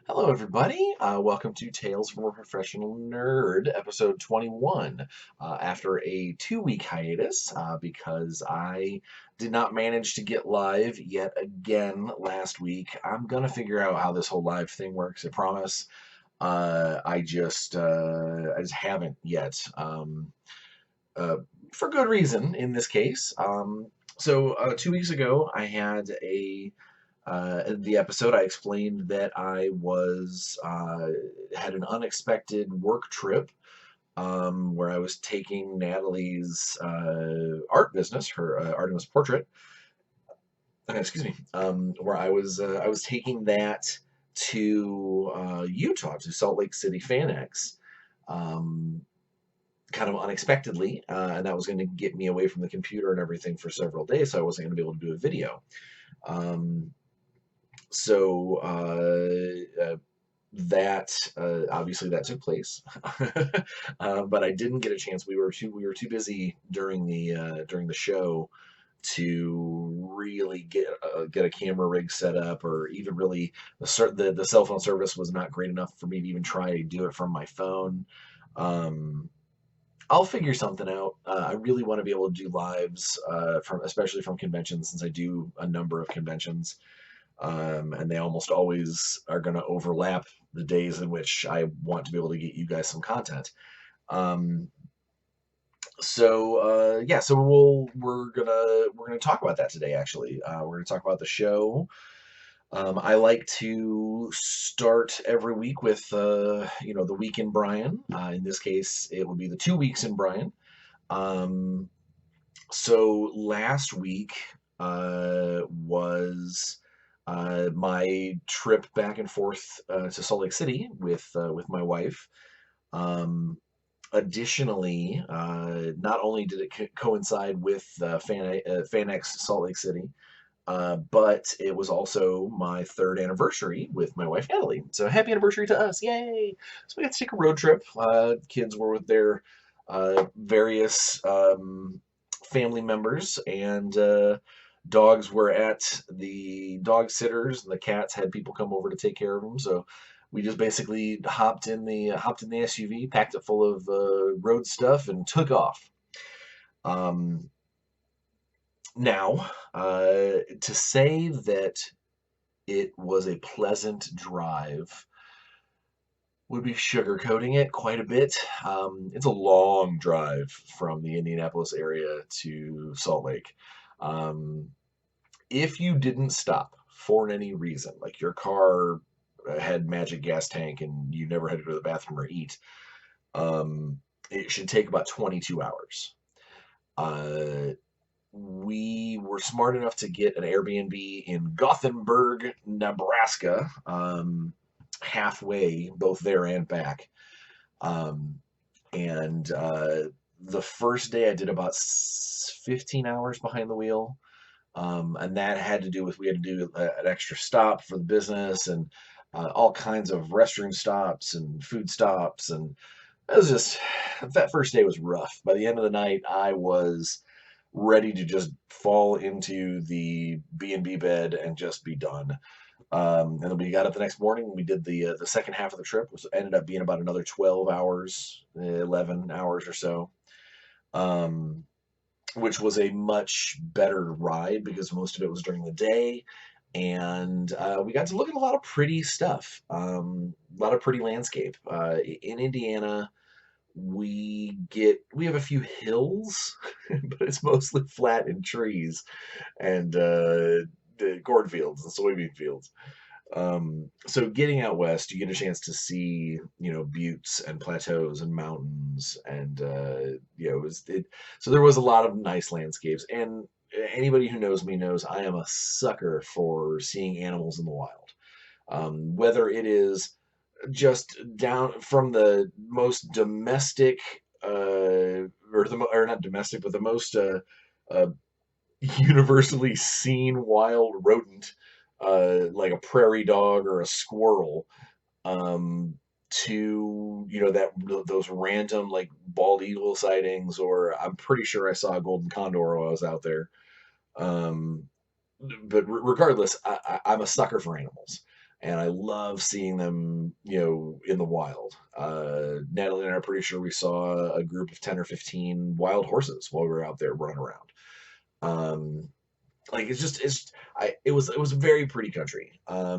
Hello, everybody. Welcome to Tales from a Professional Nerd, episode 21. After a 2 week hiatus, because I did not manage to get live yet again last week, I'm gonna figure out how this whole live thing works. I promise. I just haven't yet. Uh, for good reason in this case. So 2 weeks ago, I had in the episode, I explained that I was had an unexpected work trip where I was taking Natalie's art business, her Artemis portrait. Excuse me. Where I was taking that to Utah, to Salt Lake City FanX. Um, Kind of unexpectedly, and that was going to get me away from the computer and everything for several days, so I wasn't going to be able to do a video. Um, so that obviously that took place, but I didn't get a chance. We were too busy during the show to really get a camera rig set up, or even really the cell phone service was not great enough for me to even try to do it from my phone. Um, I'll figure something out. I really want to be able to do lives from especially from conventions, since I do a number of conventions, and they almost always are going to overlap the days in which I want to be able to get you guys some content. Um, yeah, so we're gonna talk about that today. Actually, we're gonna talk about the show. I like to start every week with the week in Bryan. In this case, it would be the 2 weeks in Bryan. Um, so last week was my trip back and forth to Salt Lake City with my wife. Um, Additionally, not only did it coincide with FanX Salt Lake City, but it was also my third anniversary with my wife Natalie. So happy anniversary to us! Yay! So we got to take a road trip. Kids were with their various family members, and dogs were at the dog sitters, and the cats had people come over to take care of them. So we just basically hopped in the SUV, packed it full of road stuff, and took off. Um, Now, to say that it was a pleasant drive would be sugarcoating it quite a bit. It's a long drive from the Indianapolis area to Salt Lake. Um, if you didn't stop for any reason, like your car had magic gas tank and you never had to go to the bathroom or eat, it should take about 22 hours. Uh, we were smart enough to get an Airbnb in Gothenburg, Nebraska, halfway, both there and back. Um, and the first day I did about 15 hours behind the wheel. And that had to do with we had to do an extra stop for the business, and all kinds of restroom stops and food stops. And it was just, that first day was rough. By the end of the night, I was ready to just fall into the B&B bed and just be done. And then we got up the next morning. We did the second half of the trip, which ended up being about another 12 hours, 11 hours or so, um, which was a much better ride because most of it was during the day. And we got to look at a lot of pretty stuff, a lot of pretty landscape. In Indiana, we have a few hills, but it's mostly flat and trees, and the cornfields and soybean fields. So getting out west, you get a chance to see, buttes and plateaus and mountains, and so there was a lot of nice landscapes. And anybody who knows me knows I am a sucker for seeing animals in the wild. Whether it is just down from the most domestic, or not domestic, but the most uh, universally seen wild rodent, like a prairie dog or a squirrel, um, to that those random like bald eagle sightings, or I'm pretty sure I saw a golden condor while I was out there. Um, but regardless, I'm a sucker for animals. and I love seeing them, in the wild. Natalie and I are pretty sure we saw a group of 10 or 15 wild horses while we were out there running around. Um, like it was a very pretty country. I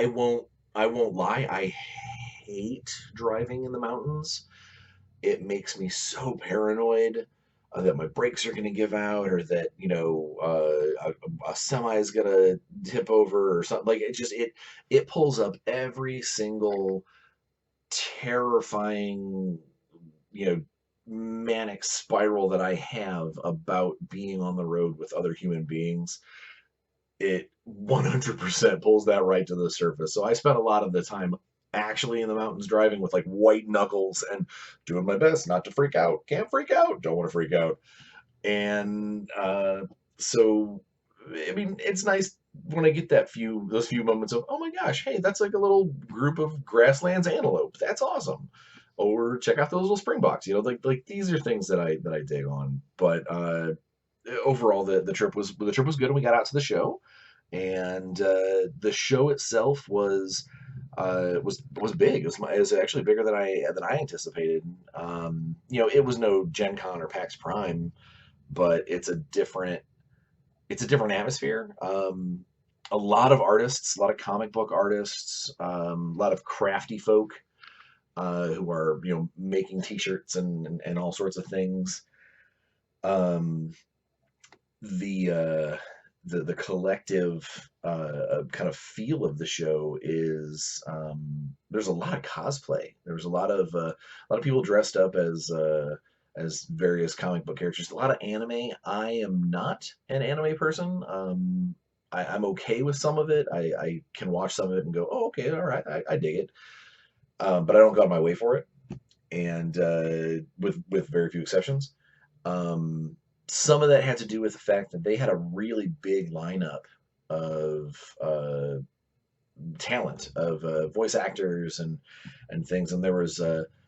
won't I won't lie, I hate driving in the mountains. It makes me so paranoid that my brakes are going to give out, or that a semi is going to tip over or something. Like it pulls up every single terrifying, you know manic spiral that I have about being on the road with other human beings. It 100% pulls that right to the surface. So I spent a lot of the time actually in the mountains driving with like white knuckles and doing my best not to freak out. Can't freak out. Don't want to freak out. And so, I mean, it's nice when I get those few moments of, oh my gosh, hey, that's like a little group of grasslands antelope. That's awesome. Or check out those little springboks. Like these are things that I dig on. But overall, the trip was good, and we got out to the show, and the show itself was big. It was actually bigger than I anticipated. It was no Gen Con or PAX Prime, but it's a different atmosphere. A lot of artists, a lot of comic book artists, a lot of crafty folk who are making T-shirts and all sorts of things. Um, the the collective kind of feel of the show is, there's a lot of cosplay. There's a lot of people dressed up as various comic book characters. A lot of anime. I am not an anime person. I'm okay with some of it. I can watch some of it and go, oh, okay, all right, I dig it. But I don't go out of my way for it, and with very few exceptions. Um, some of that had to do with the fact that they had a really big lineup of talent, of voice actors and things, and there was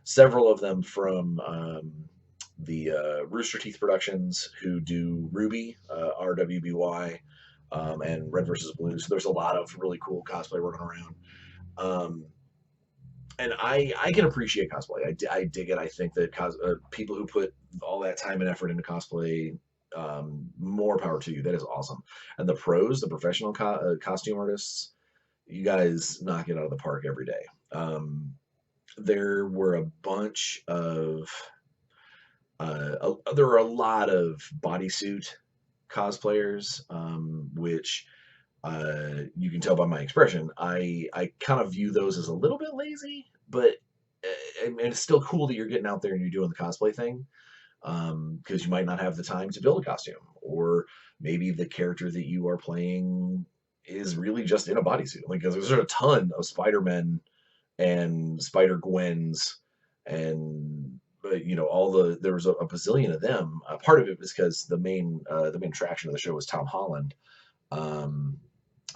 several of them from the Rooster Teeth Productions, who do Ruby, RWBY, and Red versus Blue. So there's a lot of really cool cosplay running around. Um, and I can appreciate cosplay. I dig it. I think that people who put all that time and effort into cosplay, more power to you. That is awesome. And the pros, the professional costume artists, you guys knock it out of the park every day. There were a bunch of there were a lot of bodysuit cosplayers, which you can tell by my expression. I kind of view those as a little bit lazy, but and it's still cool that you're getting out there and you're doing the cosplay thing, because you might not have the time to build a costume, or maybe the character that you are playing is really just in a bodysuit. Like, 'cause there's a ton of Spider-Men and Spider-Gwens, and there was a bazillion of them. Part of it was because the main attraction of the show was Tom Holland, um,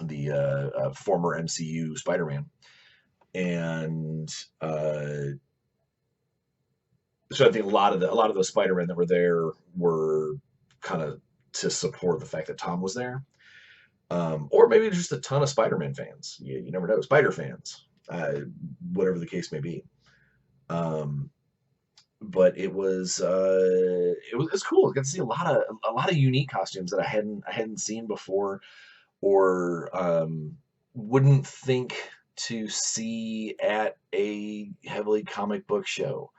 the former MCU Spider-Man, and so I think a lot of those Spider-Men that were there were kind of to support the fact that Tom was there, or maybe just a ton of Spider-Man fans. You never know, Spider fans, whatever the case may be. Um, but it's cool. I got to see a lot of unique costumes that I hadn't seen before, or wouldn't think to see at a heavily comic book show.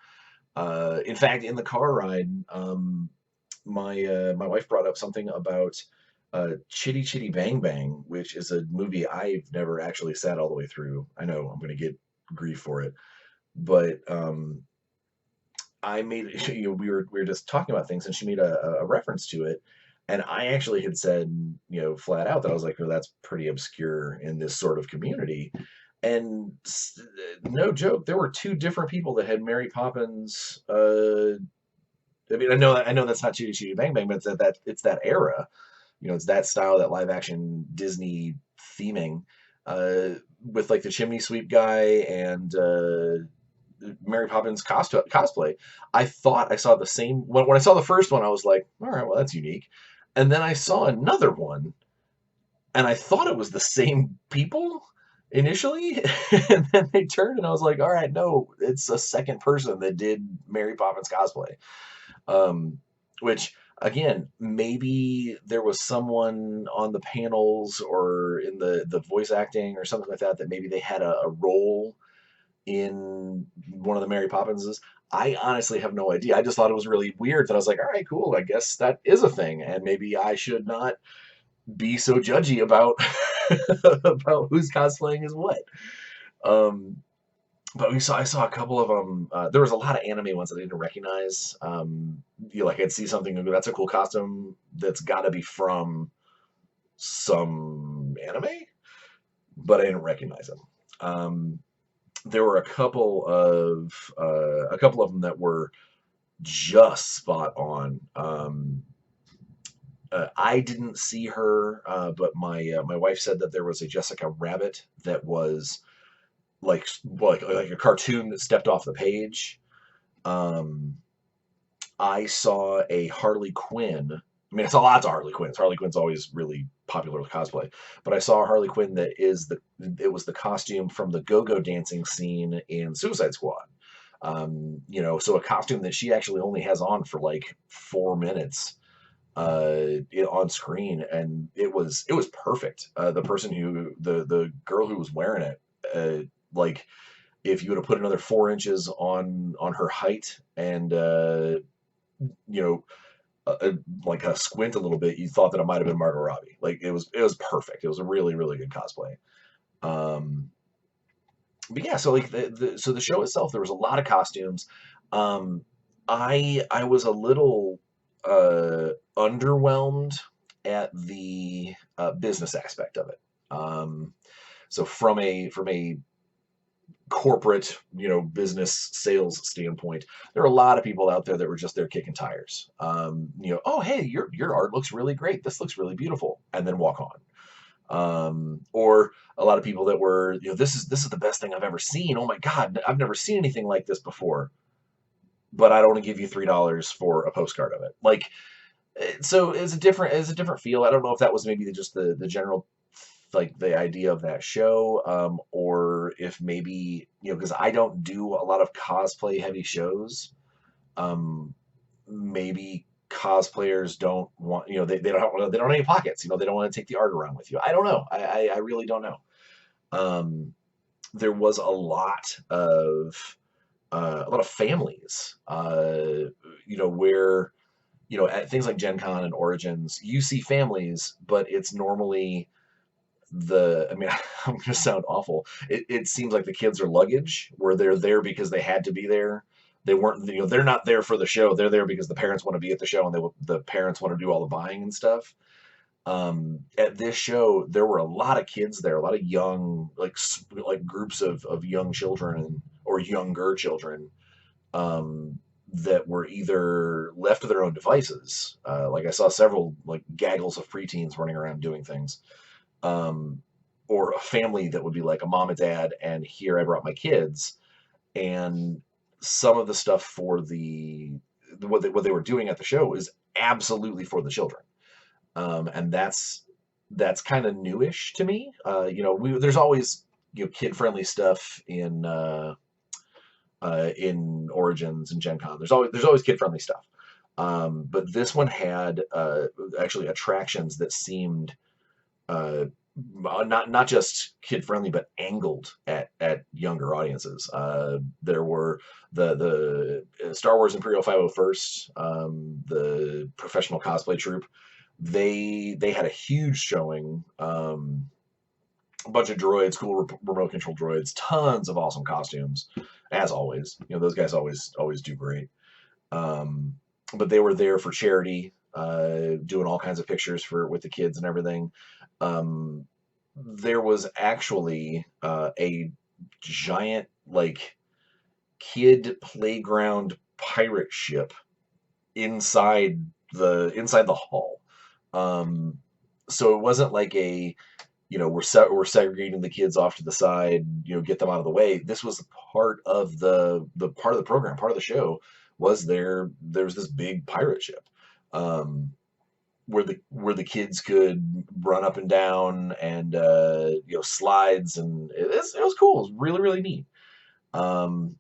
In fact, in the car ride, my wife brought up something about Chitty Chitty Bang Bang, which is a movie I've never actually sat all the way through. I know I'm going to get grief for it, but I made we were just talking about things, and she made a reference to it, and I actually had said, flat out, that I was like, "Oh, that's pretty obscure in this sort of community." And no joke, there were two different people that had Mary Poppins. I mean, I know that's not Chitty Chitty Bang Bang, but it's that era. It's that style, that live action Disney theming, with like the chimney sweep guy and Mary Poppins cosplay. I thought I saw the same when I saw the first one. I was like, all right, well, that's unique. And then I saw another one, and I thought it was the same people initially, and then they turned, and I was like, all right, no, it's a second person that did Mary Poppins cosplay. Um, which again, maybe there was someone on the panels or in the voice acting or something like that that maybe they had a role in one of the Mary Poppinses. I honestly have no idea. I just thought it was really weird that I was like, all right, cool. I guess that is a thing, and maybe I should not be so judgy about about who's cosplaying as what. Um, but I saw a couple of them. There was a lot of anime ones that I didn't recognize. Like I'd see something and go, "That's a cool costume. That's got to be from some anime," but I didn't recognize them. There were a couple of them that were just spot on. I didn't see her, but my wife said that there was a Jessica Rabbit that was like a cartoon that stepped off the page. Um, I saw a Harley Quinn. I mean, I saw lots of Harley Quinns. Harley Quinn's always really popular with cosplay, but I saw a Harley Quinn that is it was the costume from the go-go dancing scene in Suicide Squad. So a costume that she actually only has on for like 4 minutes on screen, and it was perfect. The person the girl who was wearing it, like if you would have put another 4 inches on her height and you know like a squint a little bit, you thought that it might have been Margot Robbie. Like it was perfect. It was a really really good cosplay. Um, but yeah, so like so the show itself, there was a lot of costumes. Um, I was a little underwhelmed at the business aspect of it. So from a corporate, business sales standpoint, there are a lot of people out there that were just there kicking tires. Oh hey, your art looks really great. This looks really beautiful, and then walk on. Or a lot of people that were, this is the best thing I've ever seen. Oh my God, I've never seen anything like this before. But I don't want to give you $3 for a postcard of it. Like, so it's a different feel. I don't know if that was maybe just the general like the idea of that show, or if maybe because I don't do a lot of cosplay heavy shows. Um, Maybe cosplayers don't want they don't have any pockets. They don't want to take the art around with you. I don't know. I really don't know. Um, there was a lot of families, where at things like Gen Con and Origins, you see families, but it's normally I mean, I'm gonna sound awful. It seems like the kids are luggage, where they're there because they had to be there. They weren't, they're not there for the show. They're there because the parents want to be at the show, and the parents want to do all the buying and stuff. At this show, there were a lot of kids there, a lot of young, like groups of young children or younger children, that were either left to their own devices. Like I saw several like gaggles of preteens running around doing things, um, or a family that would be like a mom and dad, and here I brought my kids, and some of the stuff for what they were doing at the show is absolutely for the children, and that's kind of newish to me. There's always kid friendly stuff in Origins and Gen Con. There's always kid friendly stuff, but this one had actually attractions that seemed uh, not just kid friendly, but angled at younger audiences. There were the Star Wars Imperial 501st, the professional cosplay troupe. They had a huge showing. A bunch of droids, cool remote control droids, tons of awesome costumes, as always. Those guys always do great. Um, but they were there for charity, doing all kinds of pictures with the kids and everything. There was actually a giant like kid playground pirate ship inside the hall. Um, so it wasn't like we're segregating the kids off to the side, get them out of the way. This was part of the part of the program, part of the show was there's this big pirate ship. Um, where the kids could run up and down, and slides, and it was cool. It was really really neat. Um,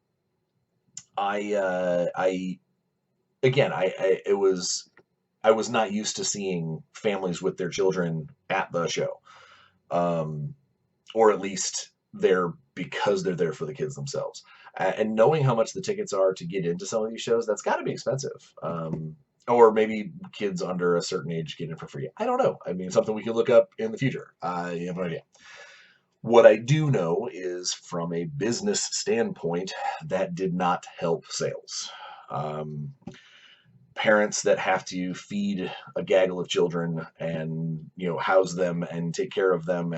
I again I it was I was not used to seeing families with their children at the show, um, or at least there because they're there for the kids themselves. And knowing how much the tickets are to get into some of these shows, that's got to be expensive. Or maybe kids under a certain age get in for free. I don't know. I mean, something we could look up in the future. I have no idea. What I do know is, from a business standpoint, that did not help sales. Um, Parents that have to feed a gaggle of children and house them and take care of them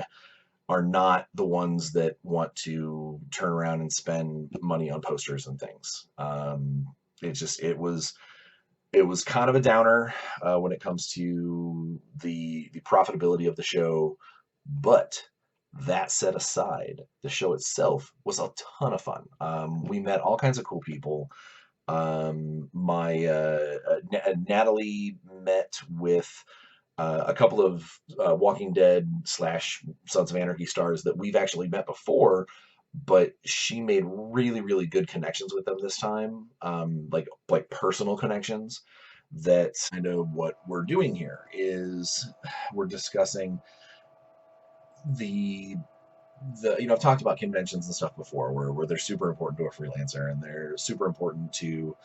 are not the ones that want to turn around and spend money on posters and things. It was kind of a downer when it comes to the profitability of the show, but that set aside, the show itself was a ton of fun. We met all kinds of cool people. My Natalie met with a couple of Walking Dead slash Sons of Anarchy stars that we've actually met before, but she made really really good connections with them this time, like personal connections. That's kind of what we're doing here. Is we're discussing the I've talked about conventions and stuff before, where they're super important to a freelancer, and they're super important to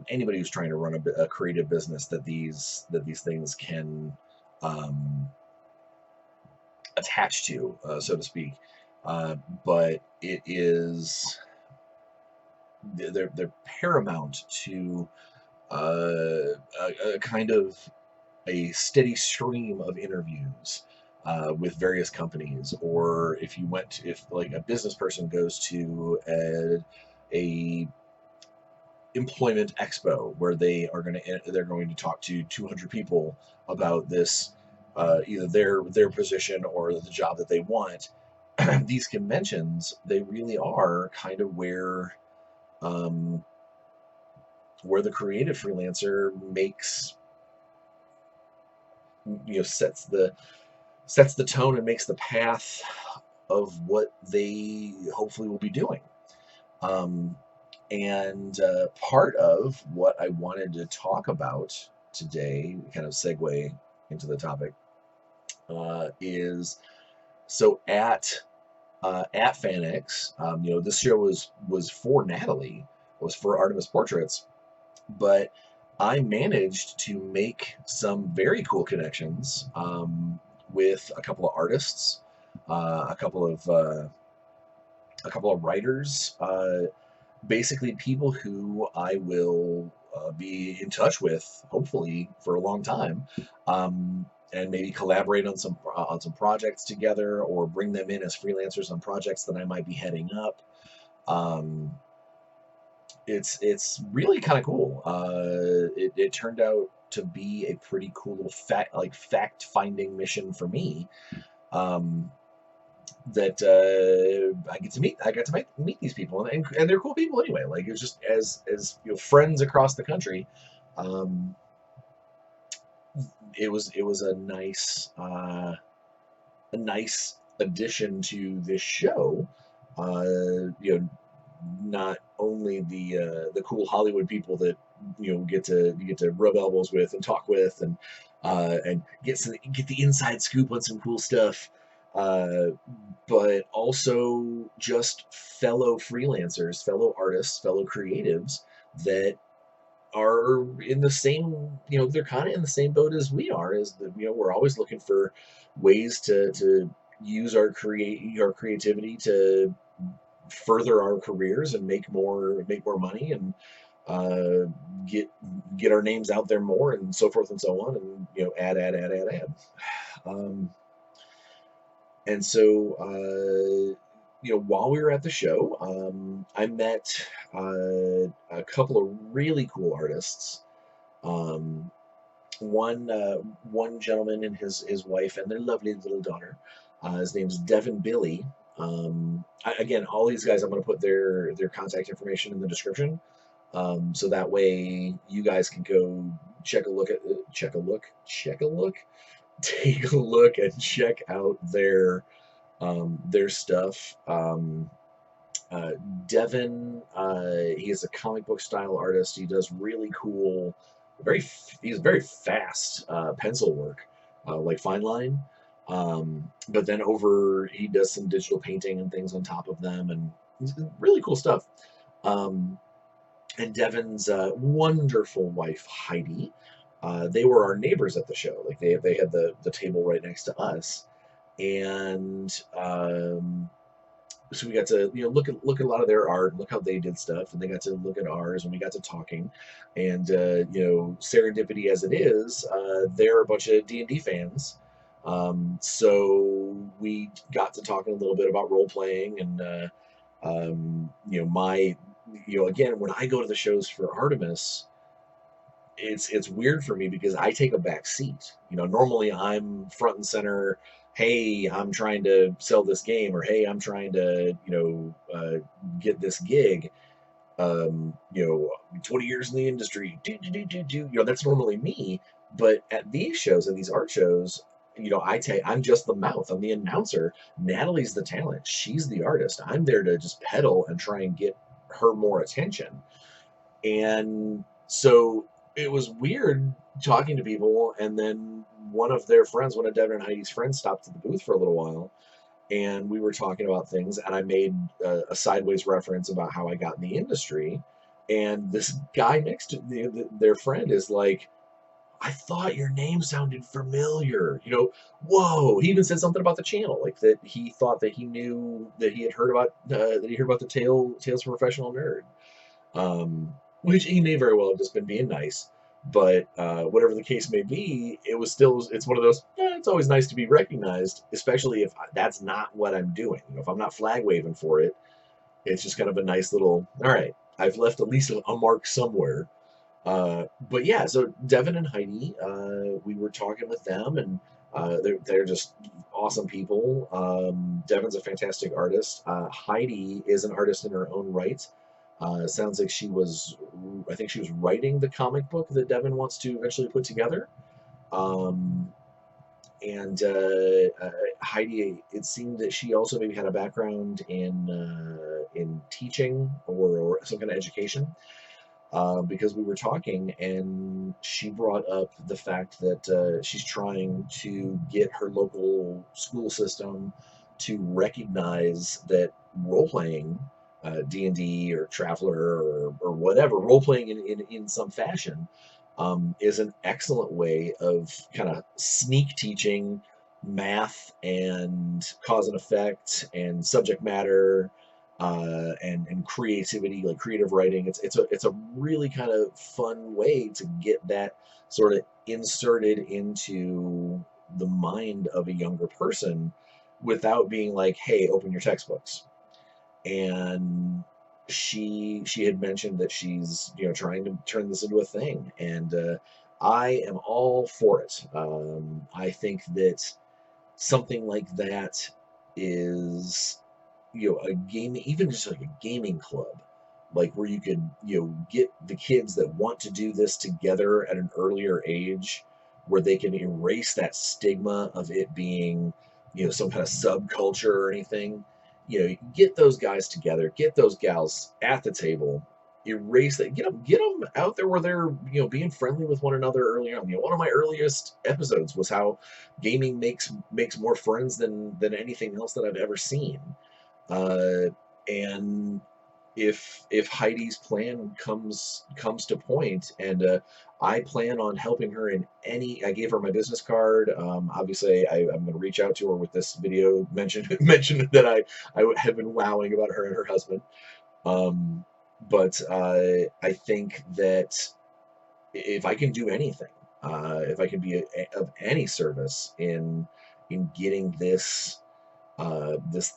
anybody who's trying to run a creative business, that these things can um, attach to, so to speak. But it is they're paramount to a kind of a steady stream of interviews with various companies. Or if like a business person goes to a employment expo where they're going to talk to 200 people about this, either their position or the job that they want. These conventions, they really are kind of um, where the creative freelancer makes sets the tone and makes the path of what they hopefully will be doing. Um, and part of what I wanted to talk about today, kind of segue into the topic, is so at FanX, this show was for Natalie, was for Artemis Portraits, but I managed to make some very cool connections with a couple of artists, a couple of writers, basically people who I will be in touch with, hopefully for a long time, and maybe collaborate on some projects together, or bring them in as freelancers on projects that I might be heading up. Um, it's really kind of cool. It turned out to be a pretty cool little fact finding mission for me. Um, that I got to meet these people, and they're cool people anyway. Like, it was just as friends across the country. Um, it was a nice addition to this show. Not only the cool Hollywood people that get to rub elbows with and talk with, and get the inside scoop on some cool stuff, uh, but also just fellow freelancers, fellow artists, fellow creatives that are in the same, they're kind of in the same boat as we are. As we're always looking for ways to use our creativity to further our careers and make more money, and uh, get get our names out there more, and so forth and so on, and add. Um, and so while we were at the show, I met a couple of really cool artists. Um, one gentleman and his wife and their lovely little daughter. His name's Devon Billy. Again, all these guys, I'm going to put their contact information in the description, so that way you guys can go check a look at check a look check a look take a look and check out their stuff. Uh, Devon, he is a comic book style artist. He does really cool, he's very fast pencil work, like fine line. But then he does some digital painting and things on top of them, and really cool stuff. Um, and Devon's wonderful wife Heidi, they were our neighbors at the show. Like they had the table right next to us, and so we got to look at a lot of their art, look how they did stuff, and they got to look at ours, and we got to talking, and serendipity as it is, they're a bunch of D&D fans, so we got to talking a little bit about role playing, and my again, when I go to the shows for Artemis, it's weird for me because I take a back seat. Normally I'm front and center. Hey, I'm trying to sell this game, or hey, I'm trying to get this gig. 20 years in the industry. That's normally me. But at these shows, at these art shows, I'm just the mouth. I'm the announcer. Natalie's the talent. She's the artist. I'm there to just pedal and try and get her more attention. And so it was weird talking to people, and then one of Devin and Heidi's friends, stopped at the booth for a little while, and we were talking about things, and I made a sideways reference about how I got in the industry, and this guy next to their friend is like, I thought your name sounded familiar. Whoa. He even said something about the channel, like that he thought that he knew that he had heard about the Tales from a Professional Nerd, which he may very well have just been being nice. But whatever the case may be, it's one of those, it's always nice to be recognized, especially if that's not what I'm doing. If I'm not flag waving for it, it's just kind of a nice little, all right, I've left at least a mark somewhere. But yeah, so Devon and Heidi, we were talking with them, and they're just awesome people. Devon's a fantastic artist. Heidi is an artist in her own right. Sounds like I think she was writing the comic book that Devon wants to eventually put together. Um, and Heidi, it seemed that she also maybe had a background in teaching or some kind of education. Because we were talking, and she brought up the fact that she's trying to get her local school system to recognize that role playing, D&D or Traveler or whatever, role playing in some fashion, is an excellent way of kind of sneak teaching math and cause and effect and subject matter, and creativity, like creative writing. It's a really kind of fun way to get that sort of inserted into the mind of a younger person without being like, hey, open your textbooks. And she had mentioned that she's trying to turn this into a thing, and I am all for it. I think that something like that is a game, even just like a gaming club, like where you could get the kids that want to do this together at an earlier age, where they can erase that stigma of it being some kind of subculture or anything. You get those guys together, get those gals at the table, erase that, get them out there where they're being friendly with one another early on. One of my earliest episodes was how gaming makes more friends than anything else that I've ever seen. And if Heidi's plan comes to point, and I plan on helping her in any, I gave her my business card. Obviously, I'm going to reach out to her with this video mention that I have been wowing about her and her husband. But I think that if I can do anything, if I can be of any service in getting this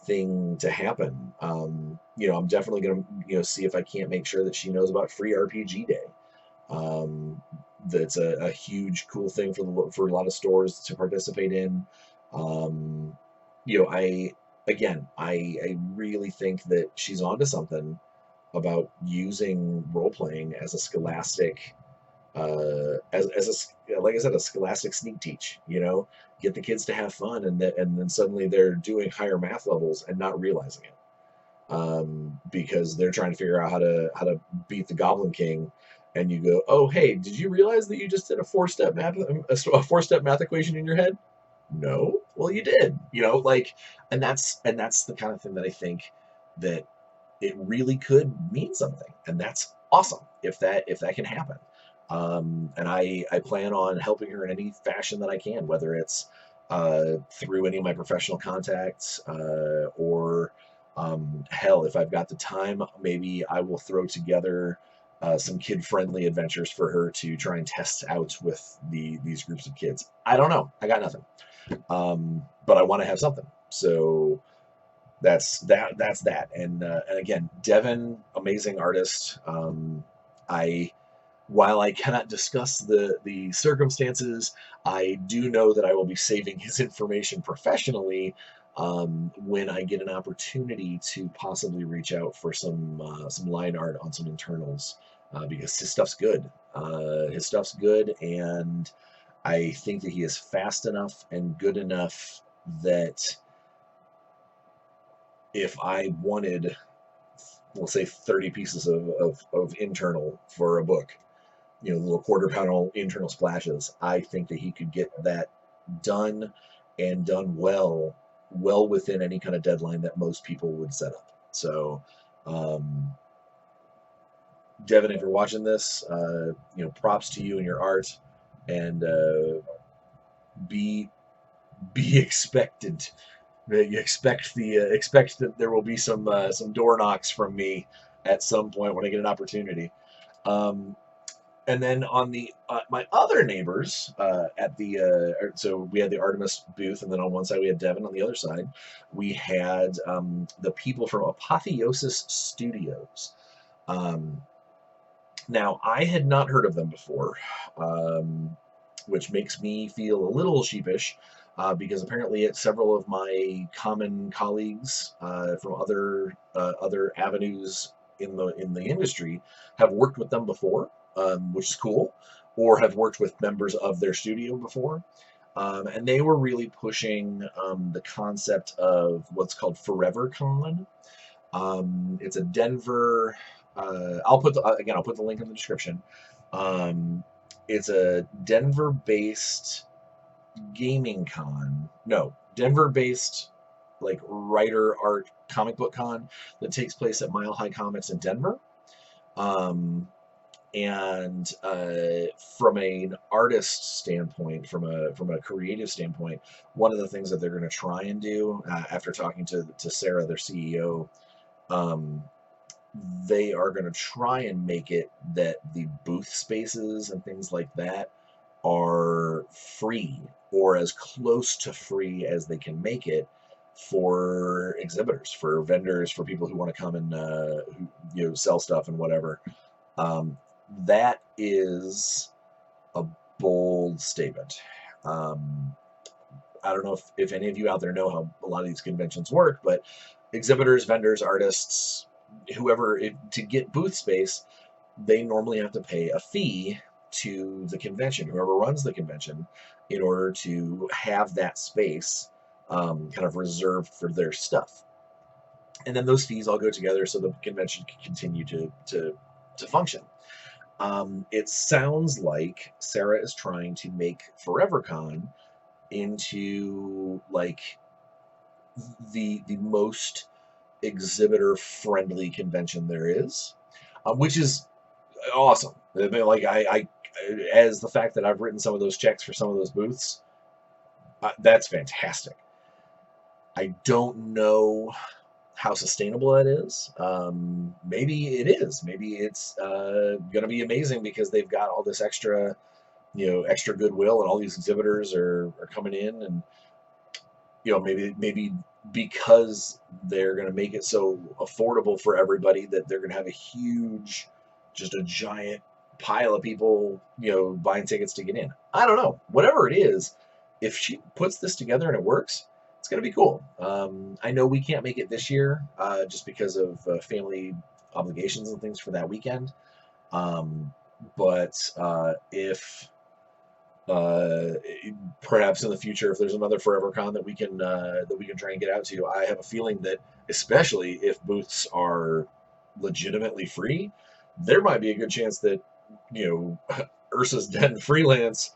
thing to happen, I'm definitely going to see if I can't make sure that she knows about Free RPG Day. That's a huge cool thing for a lot of stores to participate in. I really think that she's onto something about using role playing as a scholastic like I said, a scholastic sneak teach. Get the kids to have fun, and then suddenly they're doing higher math levels and not realizing it, because they're trying to figure out how to beat the Goblin King, and you go, oh hey, did you realize that you just did a four-step math equation in your head? No, well you did, like, and that's the kind of thing that I think that it really could mean something, and that's awesome if that can happen. And I plan on helping her in any fashion that I can, whether it's through any of my professional contacts, or hell, if I've got the time, maybe I will throw together some kid-friendly adventures for her to try and test out with these groups of kids. I don't know. I got nothing. But I want to have something. So that's that. And again, Devon, amazing artist. I While I cannot discuss the circumstances, I do know that I will be saving his information professionally, when I get an opportunity to possibly reach out for some line art on some internals, because his stuff's good. His stuff's good, and I think that he is fast enough and good enough that if I wanted, we'll say 30 pieces of internal for a book, little quarter panel internal splashes, I think that he could get that done, and done well within any kind of deadline that most people would set up. So, um, Devin, if you're watching this, props to you and your art, and be be expectant. You expect that there will be some door knocks from me at some point when I get an opportunity. Um, and then on the my other neighbors, so we had the Artemis booth, and then on one side we had Devon. On the other side, we had the people from Apotheosis Studios. Um, Now, I had not heard of them before, which makes me feel a little sheepish, because apparently several of my common colleagues, from other avenues in the industry, have worked with them before, which is cool, or have worked with members of their studio before. And they were really pushing the concept of what's called Forever Con. It's a Denver. I'll put the link in the description. Um, it's a Denver-based gaming con. No, Denver-based, like, writer art comic book con that takes place at Mile High Comics in Denver. Um, and from an artist standpoint, from a creative standpoint, one of the things that they're going to try and do, after talking to Sarah, their CEO, um, they are going to try and make it that the booth spaces and things like that are free, or as close to free as they can make it, for exhibitors, for vendors, for people who want to come and sell stuff and whatever. Um, that is a bold statement. Um, I don't know if any of you out there know how a lot of these conventions work, but exhibitors, vendors, artists, whoever, to get booth space, they normally have to pay a fee to the convention, whoever runs the convention, in order to have that space kind of reserved for their stuff. And then those fees all go together so the convention can continue to function. It sounds like Sarah is trying to make ForeverCon into, like, the most exhibitor friendly convention there is, which is awesome. I mean, like, I as the fact that I've written some of those checks for some of those booths, that's fantastic. I don't know how sustainable that is. Maybe it is. Maybe it's going to be amazing because they've got all this extra goodwill, and all these exhibitors are coming in, and maybe because they're going to make it so affordable for everybody that they're going to have just a giant pile of people, buying tickets to get in. I don't know. Whatever it is, if she puts this together and it works, it's going to be cool. I know we can't make it this year, just because of family obligations and things for that weekend. but if uh, perhaps in the future, if there's another Forever Con that we can try and get out to, I have a feeling that, especially if booths are legitimately free, there might be a good chance that, Ursa's Den Freelance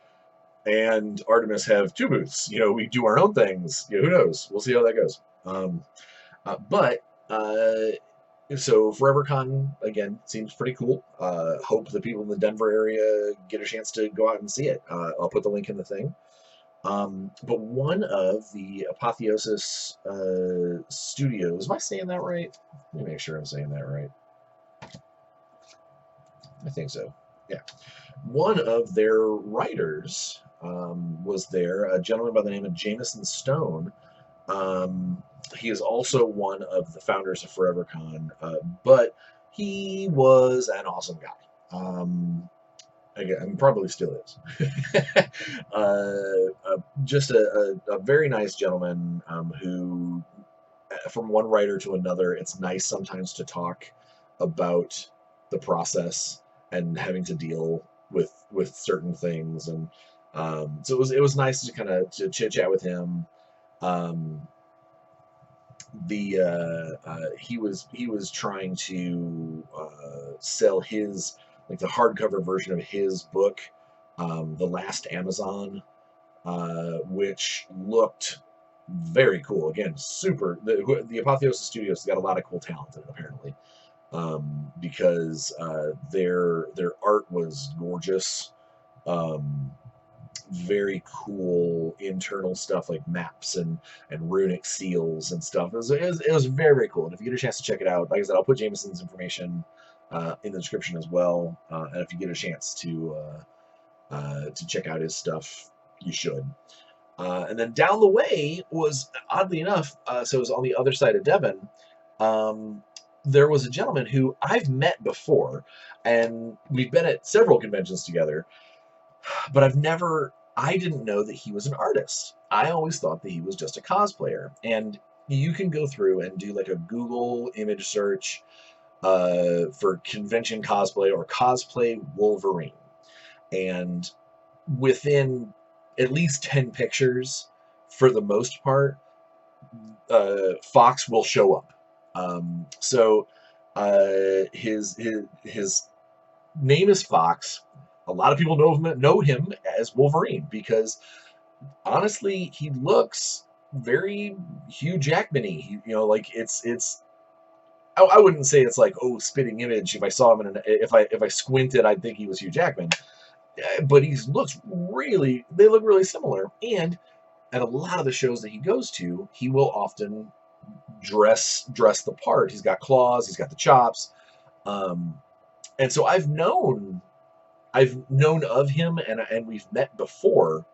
and Artemis have two booths. We do our own things. Who knows? We'll see how that goes. But so ForeverCon again seems pretty cool. Hope the people in the Denver area get a chance to go out and see it. I'll put the link in the thing. But one of the Apotheosis studios, am I saying that right? Let me make sure I'm saying that right. I think so. Yeah. One of their writers was there, a gentleman by the name of Jameson Stone. He is also one of the founders of ForeverCon, but he was an awesome guy. Again, probably still is. Just a very nice gentleman who, from one writer to another, it's nice sometimes to talk about the process and having to deal with certain things, and so it was nice to kind of to chit chat with him. Um, he was trying to sell his, like, the hardcover version of his book, The Last Amazon, which looked very cool. Again, super. The Apotheosis Studios has got a lot of cool talent in it, apparently, because their art was gorgeous. Um, Very cool internal stuff like maps and runic seals and stuff. It was very, very cool. And if you get a chance to check it out, like I said, I'll put Jameson's information in the description as well. And if you get a chance to check out his stuff, you should. And then down the way was, oddly enough, so it was on the other side of Devon. Um, there was a gentleman who I've met before, and we've been at several conventions together, but I didn't know that he was an artist. I always thought that he was just a cosplayer. And you can go through and do like a Google image search for convention cosplay or cosplay Wolverine. And within at least 10 pictures, for the most part, Fox will show up. So his name is Fox. A lot of people know him as Wolverine because, honestly, he looks very Hugh Jackman-y. Like, it's. I wouldn't say it's like, oh, spitting image. If I saw him if I squinted, I'd think he was Hugh Jackman. But they look really similar. And at a lot of the shows that he goes to, he will often dress the part. He's got claws, he's got the chops, and so I've known of him, and we've met before,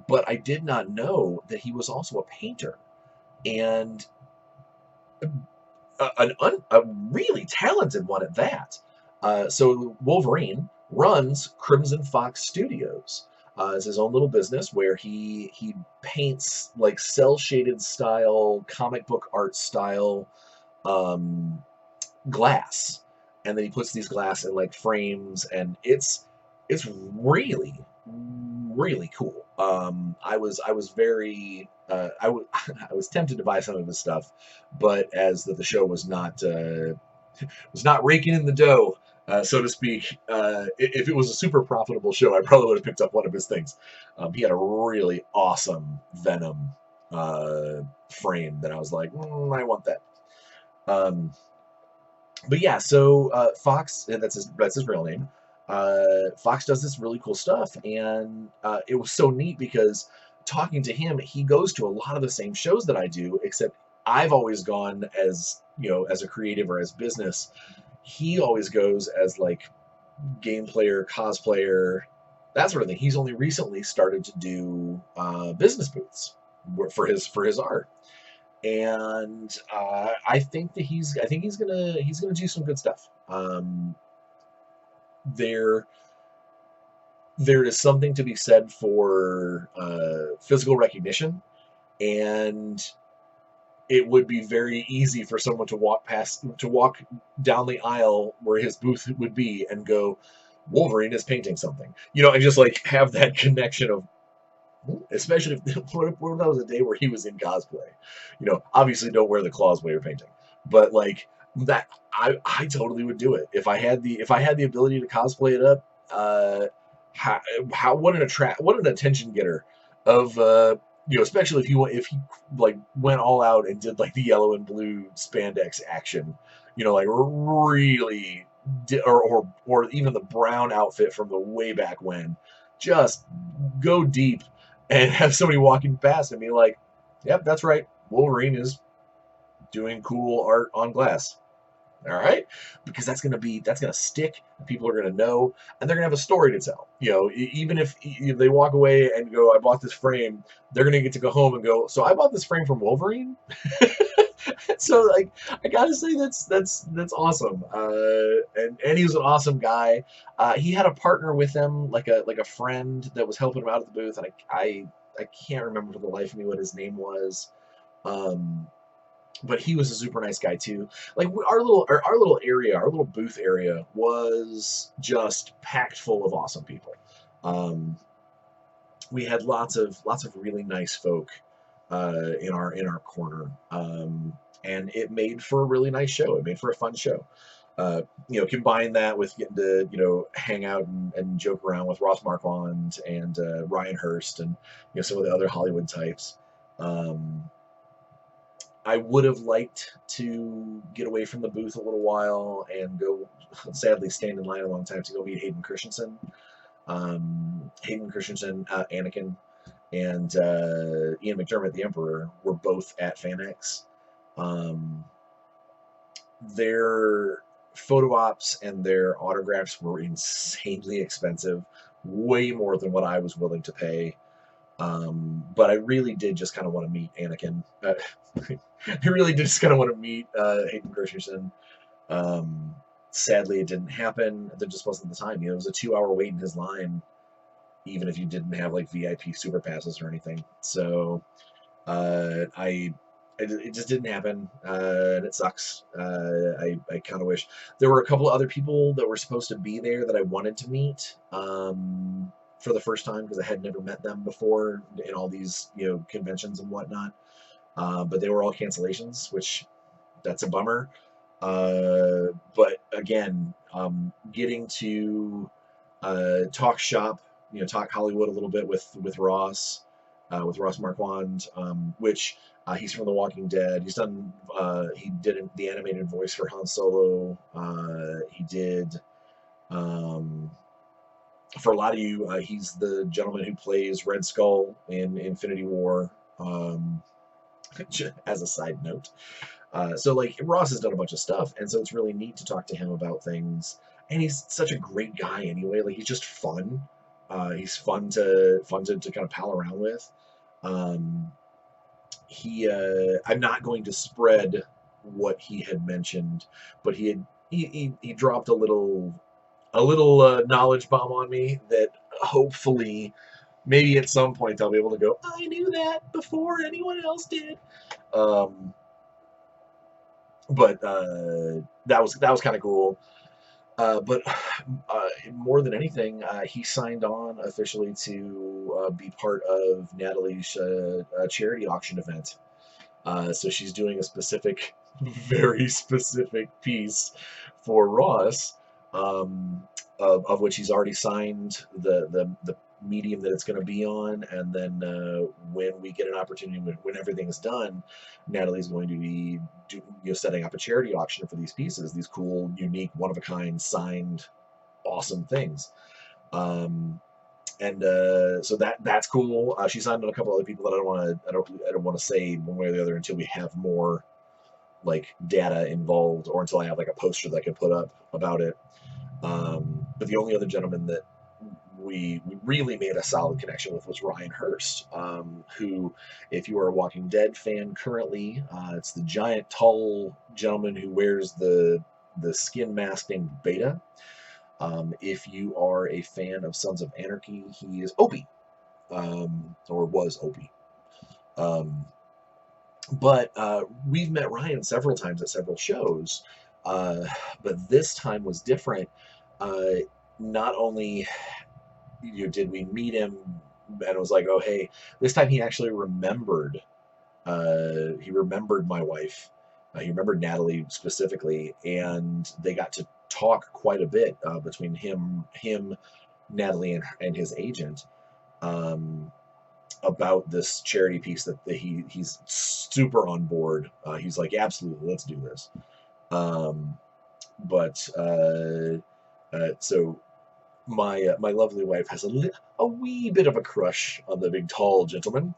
but I did not know that he was also a painter, and a really talented one at that. So Wolverine runs Crimson Fox Studios. It's his own little business where he paints like cel shaded style, comic book art style um, glass, and then he puts these glass in like frames, and it's really, really cool. I was very I was tempted to buy some of his stuff, but as the show was not raking in the dough, so to speak. If it was a super profitable show, I probably would have picked up one of his things. He had a really awesome Venom frame that I was like, I want that. Um, but yeah, so Fox, that's his real name. Fox does this really cool stuff, and it was so neat because talking to him, he goes to a lot of the same shows that I do, except I've always gone as as a creative or as business. He always goes as like game player, cosplayer, that sort of thing. He's only recently started to do business booths for his art, and I think he's gonna do some good stuff. There there is something to be said for physical recognition, and it would be very easy for someone to walk down the aisle where his booth would be and go, Wolverine is painting something, you know, and just like have that connection of, especially if what if that was a day where he was in cosplay, you know, obviously don't wear the claws while you're painting, but like that, I totally would do it if I had the ability to cosplay it up. How, what an attention getter of you know, especially if he like went all out and did like the yellow and blue spandex action, you know, like really or even the brown outfit from the way back when, just go deep and have somebody walking past and be like, "Yep, that's right. Wolverine is doing cool art on glass." All right, because that's gonna stick. People are gonna know, and they're gonna have a story to tell. You know, even if they walk away and go, "I bought this frame," they're gonna get to go home and go, "So I bought this frame from Wolverine." So like, I gotta say that's awesome. And he was an awesome guy. He had a partner with him, like a friend that was helping him out at the booth, and I can't remember for the life of me what his name was. Um, but he was a super nice guy too. Like our little area, our little booth area was just packed full of awesome people. Um, we had lots of really nice folk in our corner, and it made for a really nice show. It made for a fun show. You know, combine that with getting to, you know, hang out and joke around with Ross Marquand and Ryan Hurst and, you know, some of the other Hollywood types. Um, I would have liked to get away from the booth a little while and go, sadly, stand in line a long time to go meet Hayden Christensen. Hayden Christensen, Anakin, and Ian McDermott, the Emperor, were both at FanX. Um, their photo ops and their autographs were insanely expensive, way more than what I was willing to pay. But I really did just kind of want to meet Anakin. I really did just kind of want to meet Hayden Christensen. Um, Sadly, it didn't happen. There just wasn't the time. You know, it was a 2 hour wait in his line, even if you didn't have like VIP super passes or anything. So I it just didn't happen, and it sucks. I kind of wish there were a couple of other people that were supposed to be there that I wanted to meet for the first time because I had never met them before in all these, you know, conventions and whatnot. But they were all cancellations, which that's a bummer. But again, getting to talk shop, you know, talk Hollywood a little bit with Ross Marquand, which he's from The Walking Dead. He's done. He did the animated voice for Han Solo. He did. Um, for a lot of you, he's the gentleman who plays Red Skull in Infinity War. Um, as a side note, so like Ross has done a bunch of stuff, and so it's really neat to talk to him about things. And he's such a great guy anyway. Like he's just fun. He's fun to kind of pal around with. Um, I'm not going to spread what he had mentioned, but he dropped a little knowledge bomb on me that hopefully maybe at some point I'll be able to go, I knew that before anyone else did. Um, but that was kind of cool. But more than anything, he signed on officially to be part of Natalie's charity auction event. So she's doing a specific, very specific piece for Ross, of which he's already signed the medium that it's going to be on, and then when we get an opportunity, when everything's done, Natalie's going to be setting up a charity auction for these pieces, these cool, unique, one of a kind, signed, awesome things. Um, and so that's cool. She signed on a couple other people that I don't want to say one way or the other until we have more like data involved, or until I have like a poster that I can put up about it. But the only other gentleman that we really made a solid connection with was Ryan Hurst, who, if you are a Walking Dead fan currently, it's the giant, tall gentleman who wears the skin mask named Beta. If you are a fan of Sons of Anarchy, he is Opie, or was Opie. Um, but we've met Ryan several times at several shows, but this time was different. Uh, not only did we meet him and it was like, oh hey, this time he actually remembered. He remembered my wife. He remembered Natalie specifically, and they got to talk quite a bit between him, Natalie, and his agent um, about this charity piece that he's super on board. He's like, absolutely, let's do this. Um, but so my lovely wife has a wee bit of a crush on the big tall gentleman.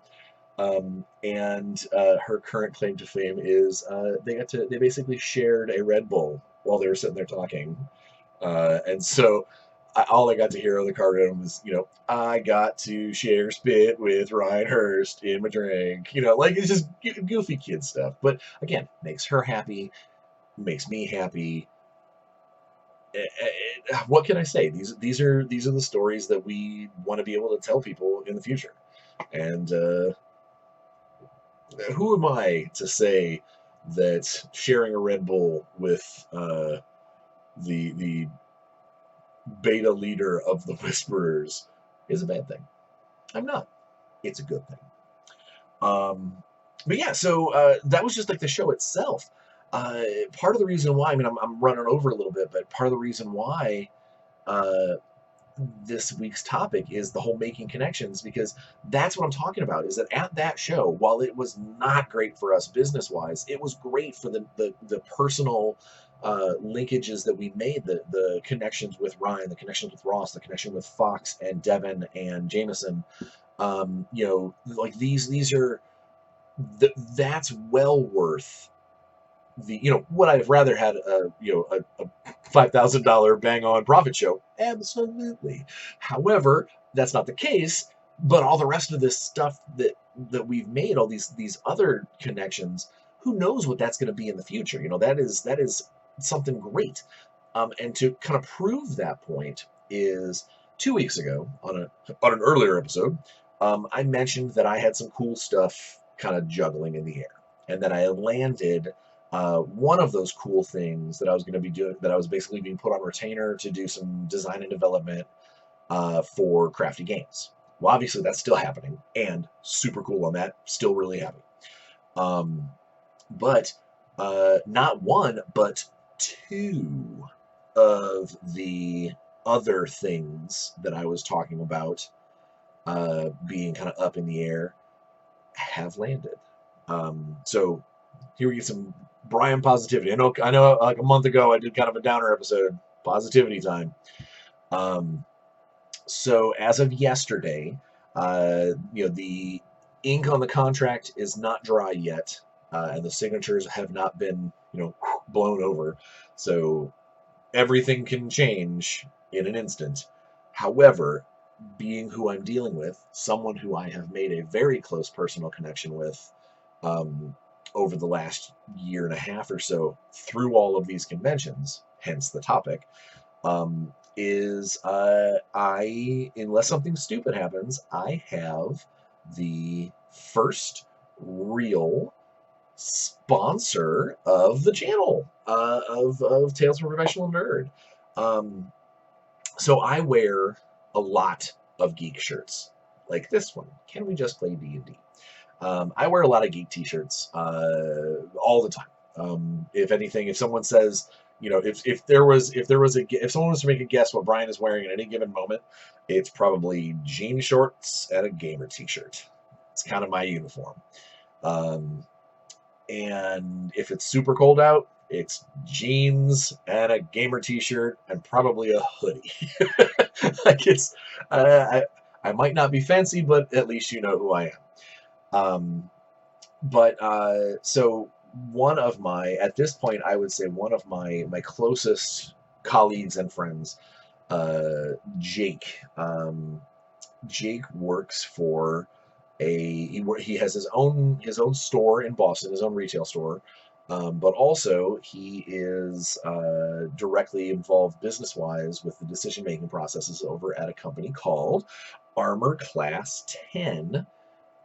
And her current claim to fame is they basically shared a Red Bull while they were sitting there talking. And so all I got to hear on the car ride was, I got to share spit with Ryan Hurst in my drink. Like it's just goofy kid stuff. But again, makes her happy, makes me happy. What can I say? These are the stories that we want to be able to tell people in the future. And who am I to say that sharing a Red Bull with the beta leader of the Whisperers is a bad thing? I'm not. It's a good thing. But yeah, so that was just like the show itself. Part of the reason why, I mean, I'm running over a little bit, but part of the reason why uh, this week's topic is the whole making connections, because that's what I'm talking about, is that at that show, while it was not great for us business wise, it was great for the personal linkages that we made, the connections with Ryan, the connections with Ross, the connection with Fox and Devon and Jameson. Like these are that's well worth what I'd rather had a $5,000 bang on profit show. Absolutely. However, that's not the case. But all the rest of this stuff that we've made, all these other connections, who knows what that's going to be in the future? That is something great. And to kind of prove that point is 2 weeks ago on an earlier episode, I mentioned that I had some cool stuff kind of juggling in the air, and that I landed one of those cool things that I was going to be doing, that I was basically being put on retainer to do some design and development for Crafty Games. Well, obviously that's still happening and super cool on that. Still really happy. Um, but not one, but two of the other things that I was talking about being kind of up in the air have landed. So here we get some Bryan positivity. I know. Like a month ago, I did kind of a downer episode. Positivity time. Um, so as of yesterday, the ink on the contract is not dry yet, and the signatures have not been, blown over. So everything can change in an instant. However, being who I'm dealing with, someone who I have made a very close personal connection with um, over the last year and a half or so through all of these conventions, hence the topic, is unless something stupid happens, I have the first real sponsor of the channel of Tales from a Professional Nerd. Um, so I wear a lot of geek shirts, like this one. Can we just play D&D? I wear a lot of geek T-shirts all the time. If anything, if someone says, if someone was to make a guess what Bryan is wearing at any given moment, it's probably jean shorts and a gamer T-shirt. It's kind of my uniform. Um, and if it's super cold out, it's jeans and a gamer T-shirt and probably a hoodie. Like I might not be fancy, but at least you know who I am. So at this point, I would say one of my closest colleagues and friends, Jake. Jake works for he has his own store in Boston, his own retail store, but also he is directly involved business wise with the decision making processes over at a company called Armor Class 10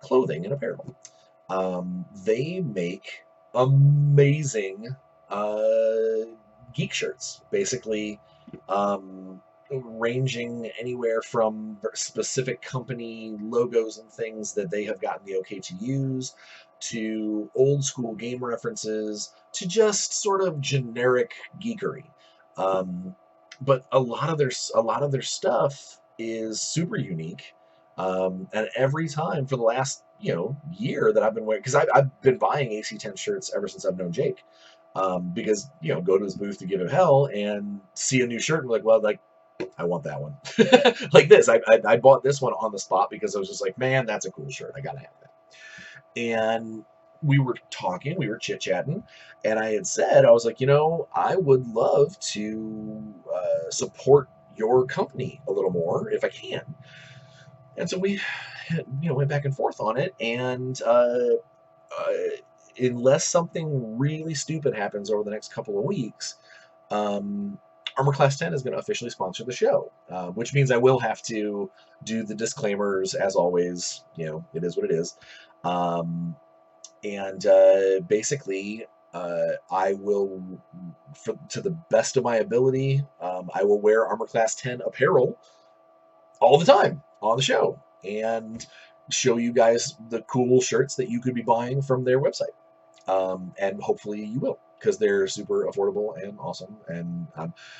Clothing and Apparel. They make amazing geek shirts. Basically, ranging anywhere from specific company logos and things that they have gotten the okay to use, to old school game references, to just sort of generic geekery. Um, but a lot of their stuff is super unique. And every time for the last year that I've been wearing, because I've been buying AC10 shirts ever since I've known Jake. Because go to his booth to give him hell and see a new shirt and be like, well, like, I want that one. Like this, I bought this one on the spot because I was just like, man, that's a cool shirt. I gotta have that. And we were talking, we were chit chatting, and I had said, I was like, I would love to support your company a little more if I can. And so we, went back and forth on it, and uh, unless something really stupid happens over the next couple of weeks, um, Armor Class 10 is going to officially sponsor the show, which means I will have to do the disclaimers as always. It is what it is. And basically, I will, to the best of my ability, I will wear Armor Class 10 apparel all the time on the show and show you guys the cool shirts that you could be buying from their website. And hopefully you will, because they're super affordable and awesome, and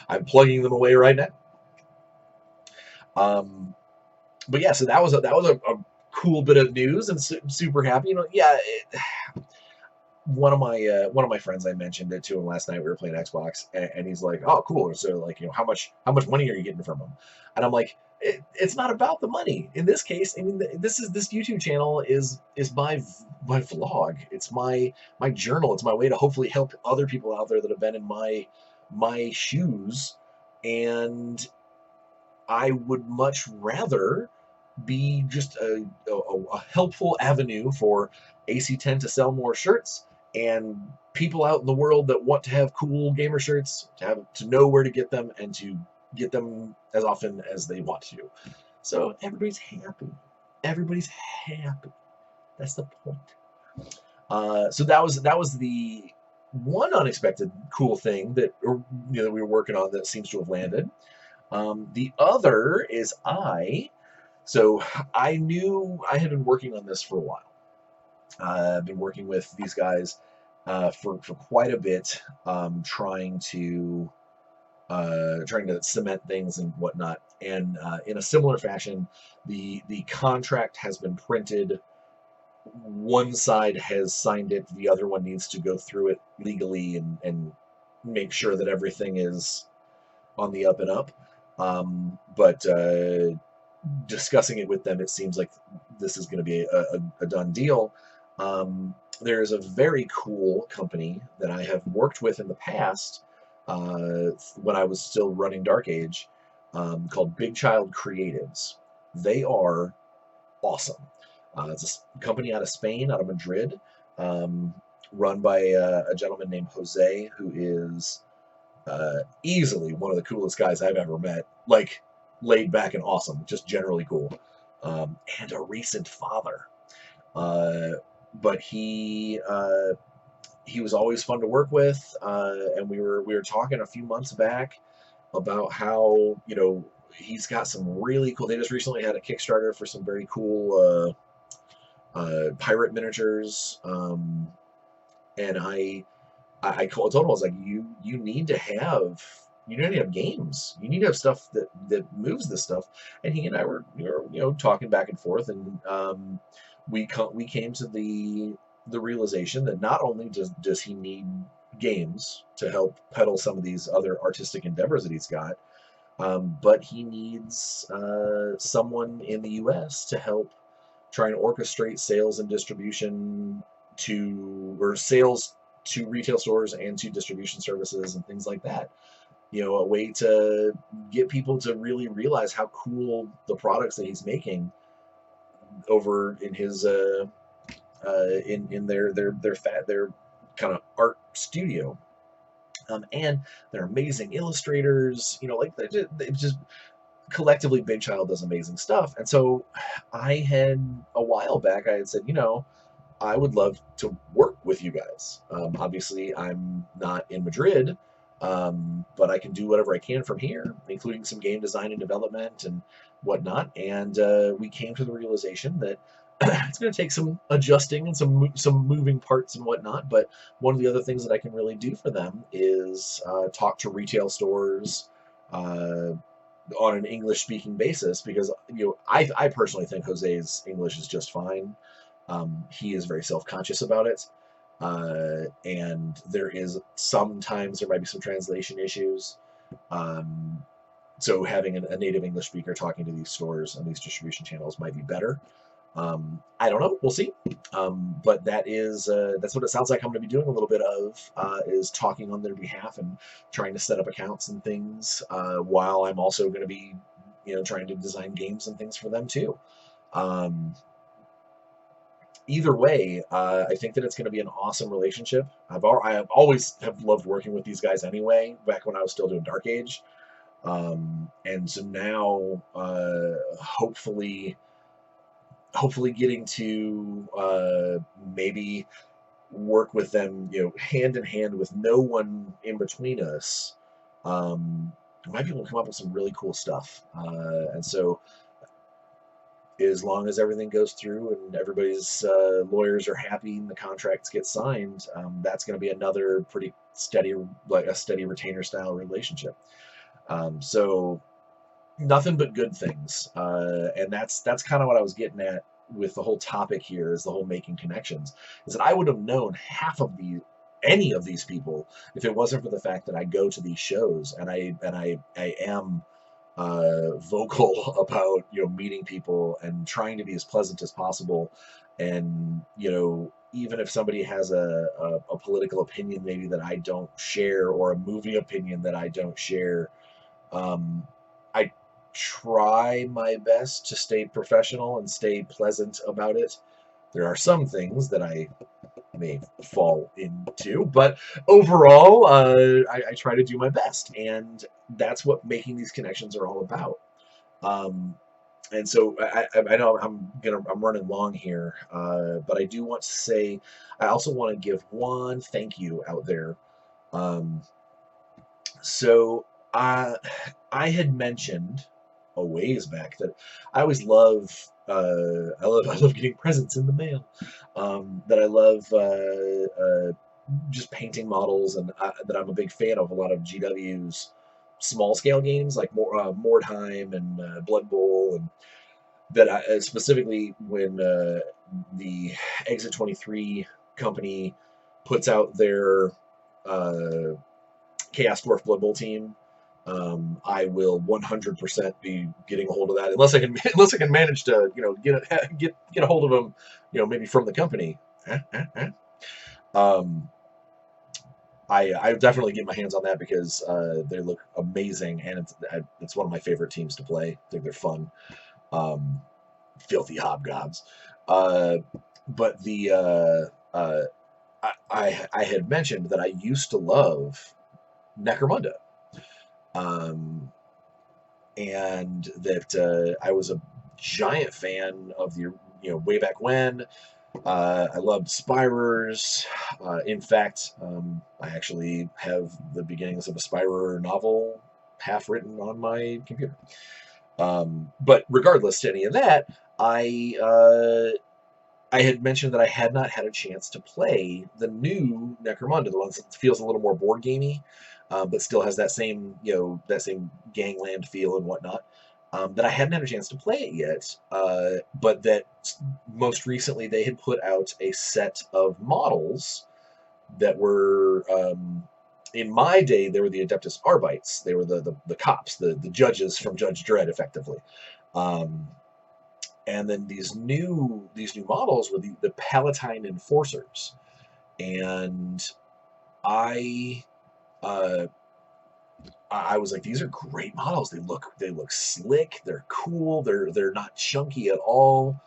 I'm plugging them away right now. But yeah, so that was a cool bit of news, and super happy. Yeah. One of my friends, I mentioned it to him last night. We were playing Xbox, and he's like, "Oh, cool. So like, how much money are you getting from them?" And I'm like, it's not about the money in this case. I mean, this YouTube channel is my vlog. It's my journal. It's my way to hopefully help other people out there that have been in my shoes, and I would much rather be just a helpful avenue for AC10 to sell more shirts, and people out in the world that want to have cool gamer shirts to know where to get them and to get them as often as they want to. So everybody's happy. Everybody's happy. That's the point. So that was the one unexpected cool thing that that we were working on that seems to have landed. The other is so I knew I had been working on this for a while. I've been working with these guys for quite a bit, trying to cement things and whatnot. And in a similar fashion, the contract has been printed. One side has signed it. The other one needs to go through it legally and make sure that everything is on the up and up. But discussing it with them, it seems like this is going to be a done deal. There's a very cool company that I have worked with in the past when I was still running Dark Age, called Big Child Creatives. They are awesome. It's a company out of Spain, out of Madrid, run by a gentleman named Jose, who is easily one of the coolest guys I've ever met. Like, laid back and awesome, just generally cool, and a recent father. But he was always fun to work with, and we were talking a few months back about how he's got some really cool. They just recently had a Kickstarter for some very cool pirate miniatures, and I told him, I was like, you need to have games. You need to have stuff that moves this stuff. And he and I were talking back and forth, and we came to the realization that not only does he need games to help peddle some of these other artistic endeavors that he's got, but he needs someone in the U.S. to help try and orchestrate sales and distribution sales to retail stores and to distribution services and things like that. A way to get people to really realize how cool the products that he's making over in his in their kind of art studio, and they're amazing illustrators. Like they just collectively, Big Child does amazing stuff. And so I had a while back, I had said, I would love to work with you guys. Obviously, I'm not in Madrid, But I can do whatever I can from here, including some game design and development and whatnot. And we came to the realization that it's going to take some adjusting and some moving parts and whatnot. But one of the other things that I can really do for them is talk to retail stores on an English speaking basis, because I personally think Jose's English is just fine. He is very self conscious about it. And sometimes there might be some translation issues. Um, so having a native English speaker talking to these stores and these distribution channels might be better. I don't know. We'll see. But that's what it sounds like I'm going to be doing a little bit of, is talking on their behalf and trying to set up accounts and things, while I'm also going to be, trying to design games and things for them too. Either way, I think that it's going to be an awesome relationship. I have always have loved working with these guys anyway, back when I was still doing Dark Age. And so now, hopefully getting to maybe work with them, hand in hand with no one in between us. We might be able to come up with some really cool stuff. And so, as long as everything goes through and everybody's lawyers are happy and the contracts get signed, that's going to be another pretty steady, like a steady retainer style relationship. So nothing but good things, and that's kind of what I was getting at with the whole topic here, is the whole making connections. Is that I would have known any of these people if it wasn't for the fact that I go to these shows and I am vocal about meeting people and trying to be as pleasant as possible. And even if somebody has a political opinion maybe that I don't share, or a movie opinion that I don't share, I try my best to stay professional and stay pleasant about it. There are some things that I may fall into, but overall, I try to do my best, and that's what making these connections are all about. And so I know I'm running long here, but I do want to say, I also want to give one thank you out there. Um, so I had mentioned a ways back that I always I love getting presents in the mail. That I love just painting models, and that I'm a big fan of a lot of GW's small scale games like Mordheim and Blood Bowl, and that specifically when the Exit 23 company puts out their Chaos Dwarf Blood Bowl team, I will 100% be getting a hold of that, unless I can manage to get a hold of them, maybe from the company. Um, I definitely get my hands on that, because they look amazing, and it's one of my favorite teams to play. I think they're fun. Filthy hobgobs. But I had mentioned that I used to love Necromunda. And that I was a giant fan of the, way back when. I loved Spirers. In fact, I actually have the beginnings of a Spirer novel half written on my computer. But regardless to any of that, I had mentioned that I had not had a chance to play the new Necromunda, the one that feels a little more board gamey, but still has that same gangland feel and whatnot. That I hadn't had a chance to play it yet, but that most recently they had put out a set of models that were, in my day, they were the Adeptus Arbites. They were the cops, the judges from Judge Dredd, effectively. And then these new models were the Palatine Enforcers, and I was like, these are great models. They look slick. They're cool. They're not chunky at all.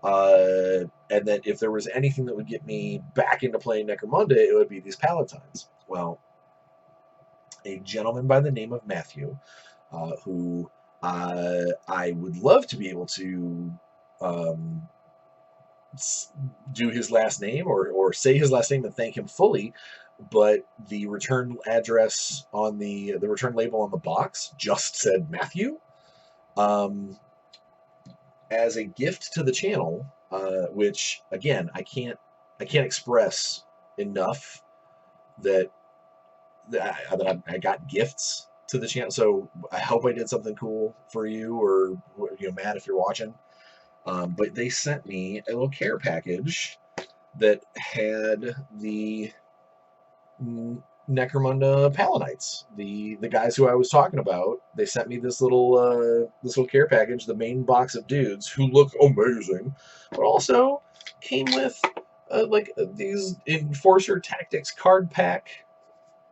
And that if there was anything that would get me back into playing Necromunda, it would be these Palatines. Well, a gentleman by the name of Matthew, who I would love to be able to do his last name, or say his last name and thank him fully. but the return address on the return label on the box just said Matthew. As a gift to the channel, which again I can't express enough that I got gifts to the channel. So I hope I did something cool for you, or Matt, if you're watching. But they sent me a little care package that had the Necromunda Palanites, the guys who I was talking about. They sent me this little care package, the main box of dudes who look amazing, but also came with these Enforcer Tactics card pack,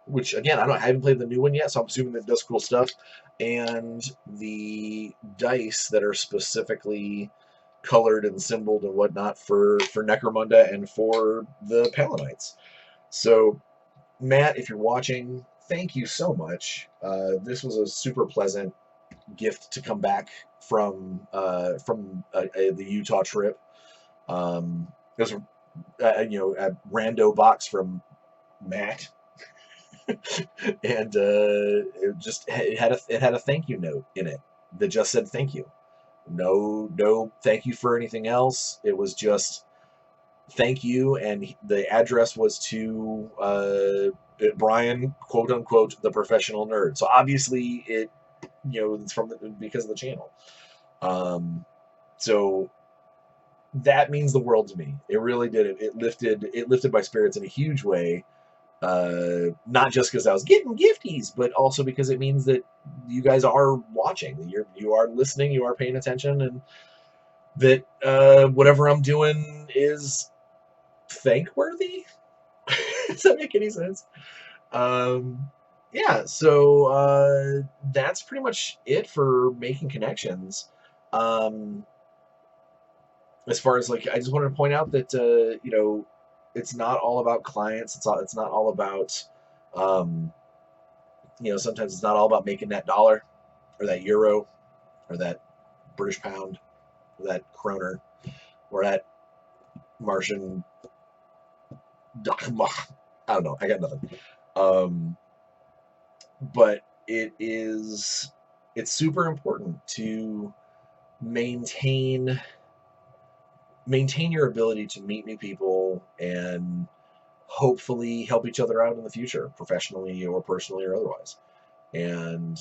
which again I haven't played the new one yet, so I'm assuming that does cool stuff, and the dice that are specifically colored and symboled and whatnot for Necromunda and for the Palanites. So Matt, if you're watching, thank you so much. This was a super pleasant gift to come back from the Utah trip. It was a rando box from Matt, and it had a thank you note in it that just said thank you. No thank you for anything else. It was just thank you, and the address was to Bryan, quote unquote, the professional nerd. So obviously it's because of the channel. So that means the world to me. It really did. It lifted my spirits in a huge way. Not just because I was getting gifties, but also because it means that you guys are watching. You are listening. You are paying attention, and that whatever I'm doing is thankworthy. Does that make any sense? Yeah, so that's pretty much it for making connections. As far as I just wanted to point out that it's not all about clients. It's not all about sometimes it's not all about making that dollar or that euro or that British pound or that kroner or that Martian. I don't know. I got nothing. But it's super important to maintain your ability to meet new people and hopefully help each other out in the future, professionally or personally or otherwise. And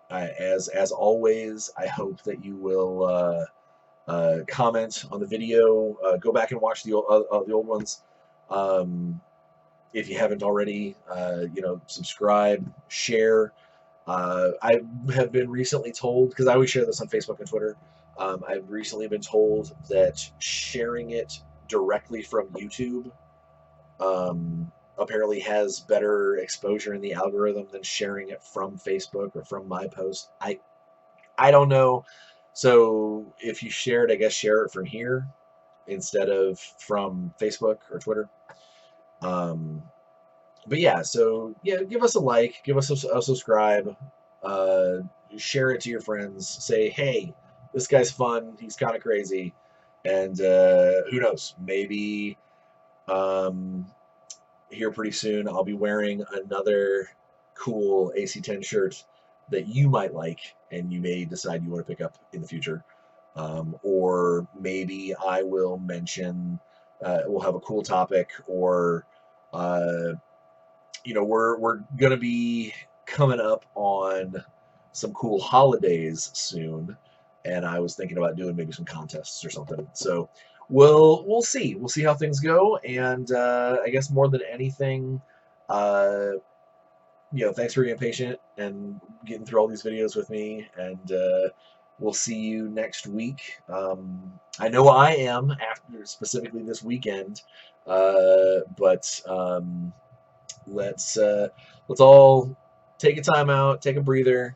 as always, I hope that you will comment on the video. Go back and watch the old ones. If you haven't already, subscribe, share. I have been recently told, because I always share this on Facebook and Twitter, I've recently been told that sharing it directly from YouTube apparently has better exposure in the algorithm than sharing it from Facebook or from my post. I don't know. So if you share it, I guess share it from here instead of from Facebook or Twitter. But yeah, so yeah, give us a like, give us a subscribe, share it to your friends. Say, hey, this guy's fun. He's kind of crazy, and who knows? Maybe here pretty soon I'll be wearing another cool AC10 shirt that you might like, and you may decide you want to pick up in the future. Or maybe I will mention we'll have a cool topic, or we're gonna be coming up on some cool holidays soon, and I was thinking about doing maybe some contests or something. So we'll see. We'll see how things go, and I guess more than anything, thanks for being patient and getting through all these videos with me, and we'll see you next week. I know I am after specifically this weekend, but let's all take a time out, take a breather,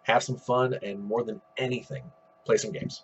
have some fun, and more than anything, play some games.